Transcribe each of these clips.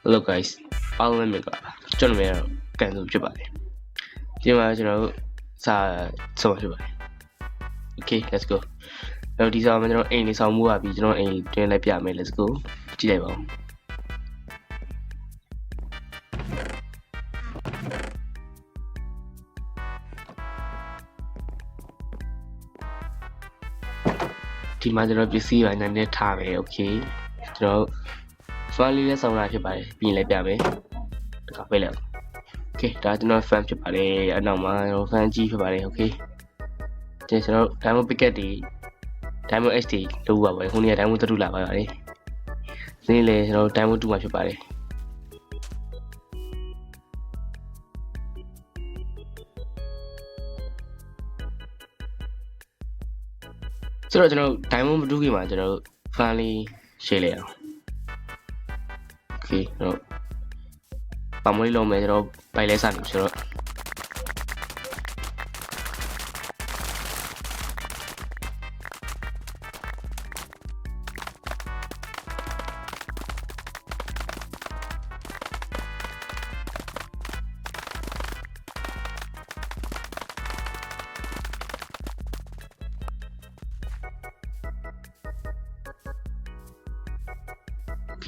Hello guys အားလုံးပဲမင်္ဂလာပါကျွန်တော်ကတော့ကန်စုဖြစ်ပါတယ်ဒီမှာကျွန်တော်တို့စာဆုံးဖြစ်ပါတယ် Okay let's go အဲ့ဒီစာမှာကျွန်တော်အိမ်လေးဆောင်မှုပါပြီးကျွန်တော်အိမ်တွင်းလိုက်ပြမယ် let's go ကြည့်လိုက်ပါဦးဒီမှာကျွန်တော်ပစ္စည်းပိုင်းနဲ့ထားမယ် Okay ကျွန်တော်fan လေးလည်းဆောင်လာဖြစ်ပါတယ်ပြီးရင်လည်းပြမယ်တခါပဲလေ Okay ဒါကျွန်တော် fan ဖြစ်ပါတယ်အနောက်မှာကျွန်တော် fan ကြီးဖြစ်ပါတယ် Okay ကျွန်တော် diamond picket တွေ diamond x တွေလုပ်ပါပါတယ်ခုနေ့က diamond 3လာပါပါတယ်ဒီနေ့လည်းကျွန်တော် diamond 2မှာဖြစ်ပါတယ်ဆိုတော့ကျွန်တော် diamond 2ကြီးမှာကျွန်တော် fan လေးရှင်းလိုက်အောင် Okay တော့ပါမွေးလုံးမယ်ကျွန်တော်ပိုက်လဲစနေဆိုတော့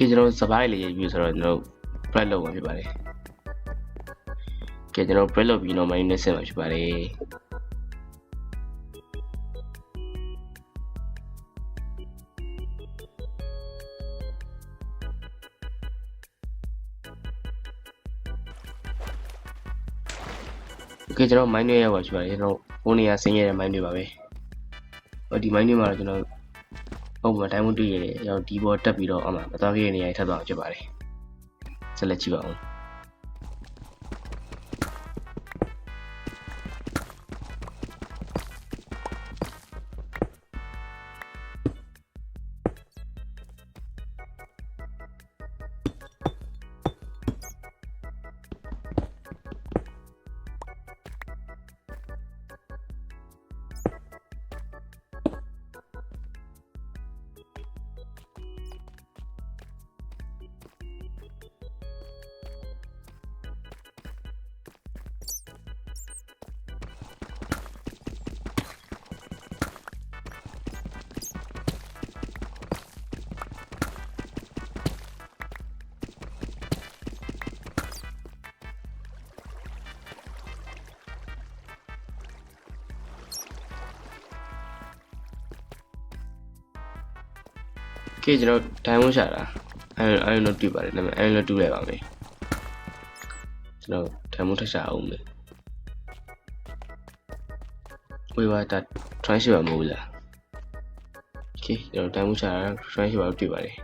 ခေကျွန်တော်စပိုင်းလေးရေးပြီးဆိုတော့ကျွန်တော် bread လုပ်မှာဖြစ်ပါတယ်ကဲကျွန်တော် bread လုပ်ပြီးတော့ menu နဲ့ဆက်မှာဖြစ်ပါတယ်โอเคကျွန်တော် menu ရောက်ပါဖြစ်ပါတယ်ကျွန်တော်ဖုန်းနေရာဆင်းရဲတဲ့ menu ပါပဲဟောဒီ menu မှာတော့ကျွန်တော်ပုံမှန် diamond တွေ့ရတယ်ရောက်ဒီဘောတက်ပြီးတော့အမှမသွားခဲ့တဲ့နေရာထပ်သွားဖြစ်ပါတယ်ဆက်လက်ကြည့်ပါဦးโอเคကျွန်တော် diamond ရှာတာအဲ့လိုတွေ့ပါတယ်ဒါပေမဲ့အဲ့လိုတွေ့လိုက်ပါမယ်ကျွန်တော် diamond ထပ်ရှာအောင်မယ်ဝေးပါတာ transfer မဟုတ်လားโอเคကျွန်တော် diamond ရှာတာ transfer တွေ့ပါတယ်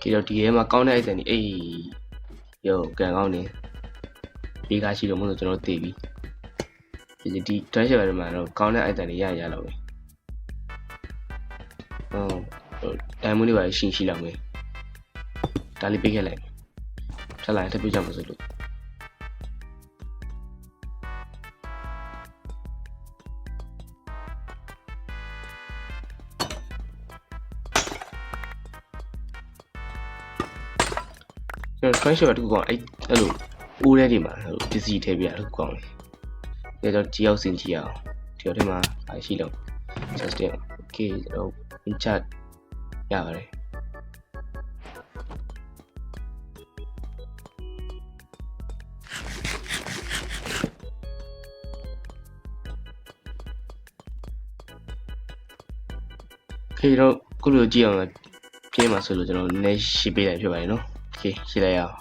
ဒီတော့ဒီထဲမှာကောင်းတဲ့ item တွေအေးရောကန်ကောင်းနေဒီကားရှိလို့မလို့ကျွန်တော်သိပြီဒီ transfer တွေမှာတော့ကောင်းတဲ့ item တွေရလောက်ပဲdiamond တွေပါရှိလောက်မယ်ဒါလေးပေးခဲ့လိုက်ထပ်လာရင်ထပ်ပြကြမှာဆိုလို့ကျွန်တော် transfer တခုကောင်းအဲ့လိုဦးထဲဒီမှာပစ္စည်းထည့်ပြရတခုကောင်းတယ်ဒါတော့ကြီးအောင်စင်ကြည့်အောင်ဒီတော့ဒီမှာအားရှိလို့ system okay ကျွန်တော် insert ရပါတယ်ခေတော့ခုလိုကြည့်အောင်ပြင်းမှာဆိုလို့ကျွန်တော်နည်းနည်းရှင်းပေးလိုက်ဖြစ်ပါတယ်နော် okay ရှင်းလိုက်ရအောင်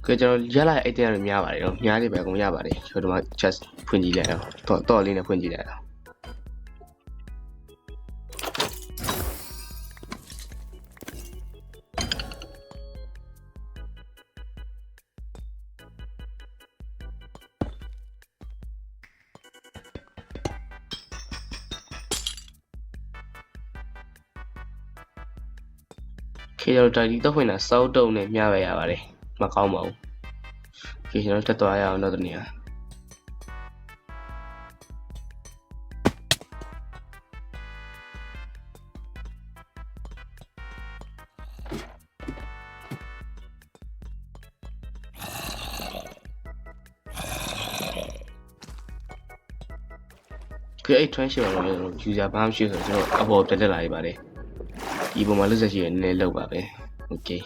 ကဲကျွန်တော်ရလာတဲ့ item တွေများပါတယ်နော်များနေပဲအကုန်ရပါတယ်ကျွန်တော်ဒီမှာ just ဖွင့်ကြည့်လိုက်အောင်တော့လေးနဲ့ဖွင့်ကြည့်လိုက်အောင်ခေကျွန်တော်ဒီတော့ဖွင့်တာစောက်တုံနဲ့များပဲရပါတယ်မကောင်းပါဘူးခေကျွန်တော်တက်သွားရအောင်တော့တနည်းကဲအဲ့ transfer မှာလည်း user ဘာမှမရှိဆိုတော့ကျွန်တော်အပေါ်တက်လာရပါတယ်ဒီပုံမှာလက်ဆက်ရှိရနည်းနည်းလောက်ပါပဲ okay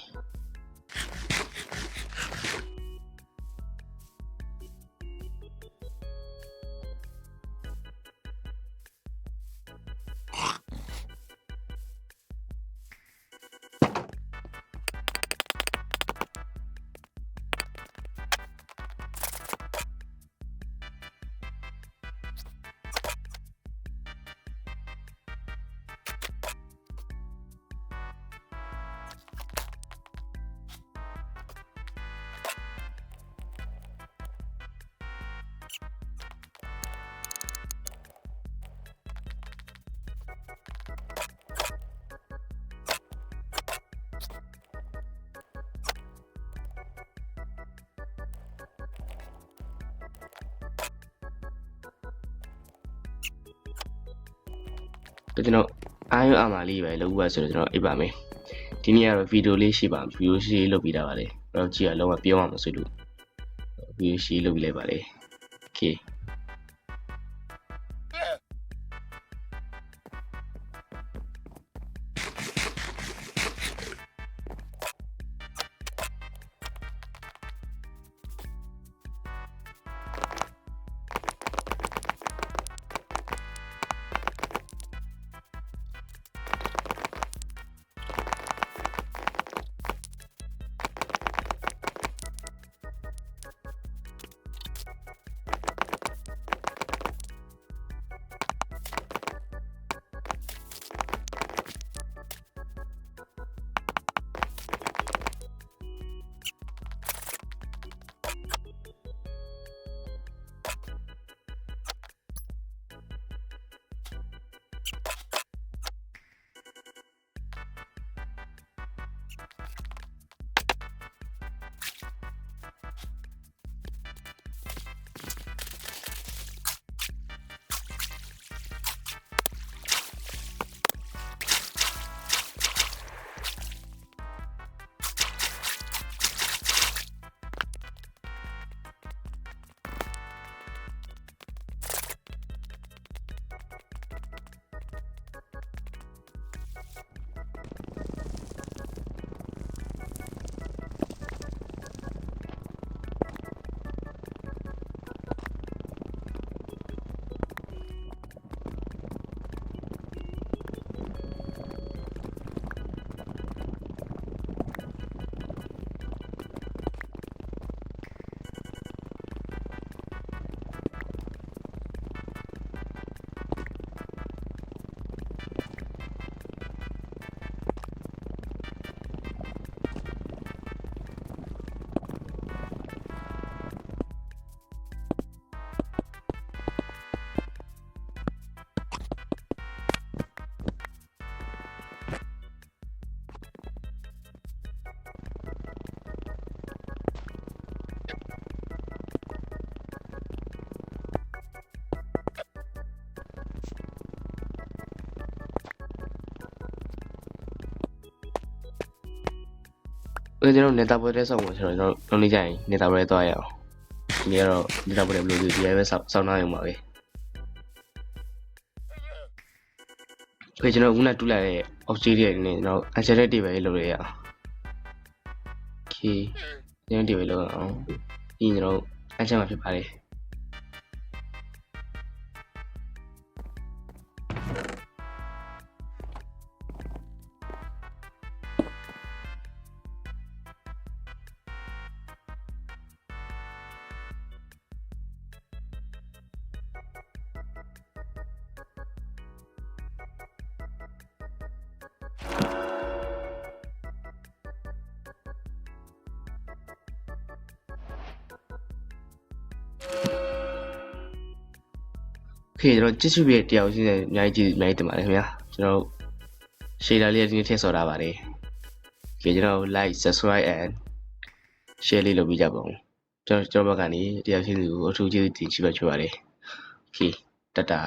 ကျွန်တော်အားရအားမလေးပဲလုပ်ပါဆိုတော့ကျွန်တော်အိပ်ပါမယ်ဒီနေ့ကတော့ဗီဒီယိုလေးရှိပါဗီဒီယိုရှိလုပ်ပြီးတာပါလေတော့ကြည့်ရလုံးဝပြောအောင်မဆွေးလို့ဗီဒီယိုရှိလုပ်ပြီးလိုက်ပါလေโอเคကျွန်တော်နေတာပွဲတဲ့ဆောက်မှာကျွန်တော်လုံးလေးကြရင်နေတာပွဲသွားရအောင်ဒီနေ့ကတော့နေတာပွဲဘယ်လိုဒီရဲပဲဆောက်နှောင်းရုံပါပဲကျွန်တော်ခုနတူးလိုက်တဲ့ Australia နဲ့ကျွန်တော် Angelic တွေပဲလုပ်ရအောင် Okay ညနေတွေလုပ်အောင်ဒီကျွန်တော်အချက်မှာဖြစ်ပါတယ်Okay ကျွန်တော်ကြည့်ရှုပြီးတရားရှိနေအများကြီးတင်ပါတယ်ခင်ဗျာကျွန်တော် share လေးဒီနေ့ထည့်ဆော်ထားပါတယ် Okay ကျွန်တော် like subscribe and share လေးလုပ်ပြီးကြပါဦးကျွန်တော်ဘက်ကနေတရားရှိနေကိုအထူးကျေးဇူးတင်ရှိပါချင်ပါတယ် Okay တတာ